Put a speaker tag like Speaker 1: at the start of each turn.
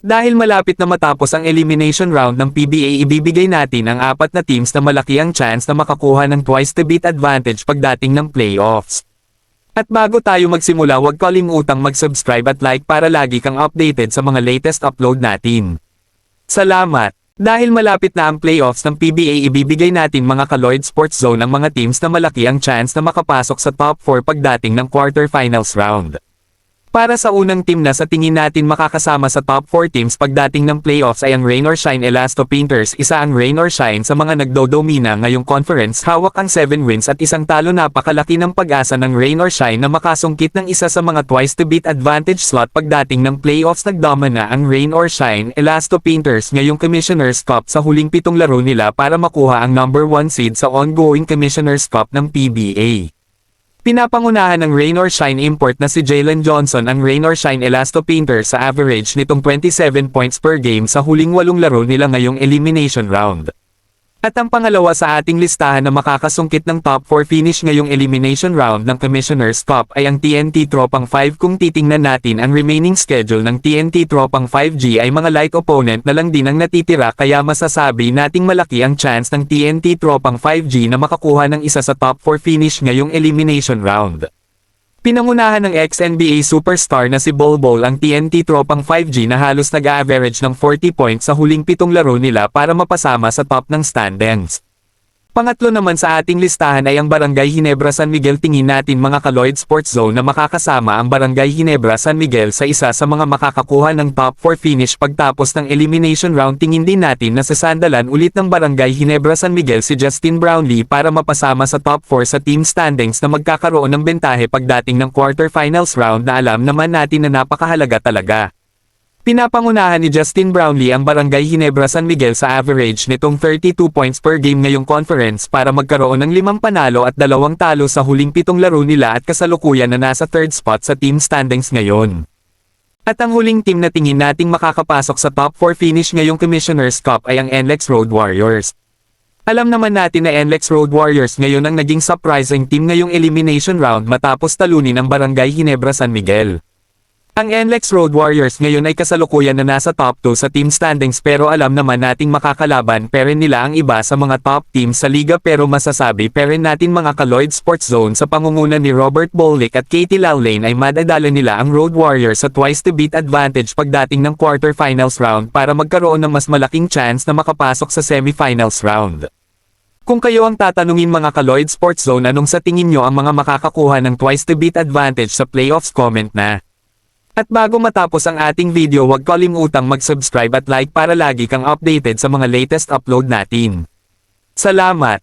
Speaker 1: Dahil malapit na matapos ang elimination round ng PBA, ibibigay natin ang 4 na teams na malaki ang chance na makakuha ng twice the beat advantage pagdating ng playoffs. At bago tayo magsimula, huwag kalimutang mag-subscribe at like para lagi kang updated sa mga latest upload natin. Salamat! Dahil malapit na ang playoffs ng PBA, ibibigay natin mga ka-Lloyd Sports Zone ang mga teams na malaki ang chance na makapasok sa top 4 pagdating ng quarterfinals round. Para sa unang team na sa tingin natin makakasama sa top 4 teams pagdating ng playoffs ay ang Rain or Shine Elasto Painters. Isa ang Rain or Shine sa mga nagdodomina ngayong conference, hawak ang 7 wins at isang talo. Napakalaki ng pag-asa ng Rain or Shine na makasungkit ng isa sa mga twice to beat advantage slot pagdating ng playoffs. Nagdomina ang Rain or Shine Elasto Painters ngayong Commissioner's Cup sa huling 7 laro nila para makuha ang number 1 seed sa ongoing Commissioner's Cup ng PBA. Pinapangunahan ng Rain or Shine import na si Jalen Johnson ang Rain or Shine Elasto Painters sa average nitong 27 points per game sa huling 8 laro nila ngayong elimination round. At ang pangalawa sa ating listahan na makakasungkit ng top 4 finish ngayong elimination round ng Commissioner's Cup ay ang TNT Tropang 5. Kung titingnan natin ang remaining schedule ng TNT Tropang 5G ay mga light opponent na lang din ang natitira, kaya masasabi nating malaki ang chance ng TNT Tropang 5G na makakuha ng isa sa top 4 finish ngayong elimination round. Pinangunahan ng ex-NBA superstar na si Bol Bol ang TNT Tropang 5G na halos nag-a-average ng 40 points sa huling 7 laro nila para mapasama sa top ng standings. Pangatlo naman sa ating listahan ay ang Barangay Ginebra San Miguel. Tingin natin mga ka-Lloyd Sports Zone na makakasama ang Barangay Ginebra San Miguel sa isa sa mga makakakuha ng top 4 finish pagtapos ng elimination round. Tingin din natin na sasandalan ulit ng Barangay Ginebra San Miguel si Justin Brownlee para mapasama sa top 4 sa team standings na magkakaroon ng bentahe pagdating ng quarterfinals round na alam naman natin na napakahalaga talaga. Pinapangunahan ni Justin Brownlee ang Barangay Ginebra San Miguel sa average nitong 32 points per game ngayong conference para magkaroon ng 5 panalo at 2 talo sa huling 7 laro nila at kasalukuyan na nasa 3rd spot sa team standings ngayon. At ang huling team na tingin nating makakapasok sa top 4 finish ngayong Commissioner's Cup ay ang NLEX Road Warriors. Alam naman natin na NLEX Road Warriors ngayon ang naging surprising team ngayong elimination round matapos talunin ang Barangay Ginebra San Miguel. Ang NLEX Road Warriors ngayon ay kasalukuyan na nasa top 2 sa team standings, pero alam naman nating makakalaban pa rin nila ang iba sa mga top teams sa liga, pero masasabi pa rin natin mga ka-Lloyd Sports Zone sa pangunguna ni Robert Bolick at Katie Laulane ay madadala nila ang Road Warriors sa twice to beat advantage pagdating ng quarterfinals round para magkaroon ng mas malaking chance na makapasok sa semifinals round. Kung kayo ang tatanungin mga ka-Lloyd Sports Zone, anong sa tingin nyo ang mga makakakuha ng twice to beat advantage sa playoffs, comment na. At bago matapos ang ating video, huwag kalimutang mag-subscribe at like para lagi kang updated sa mga latest upload natin. Salamat!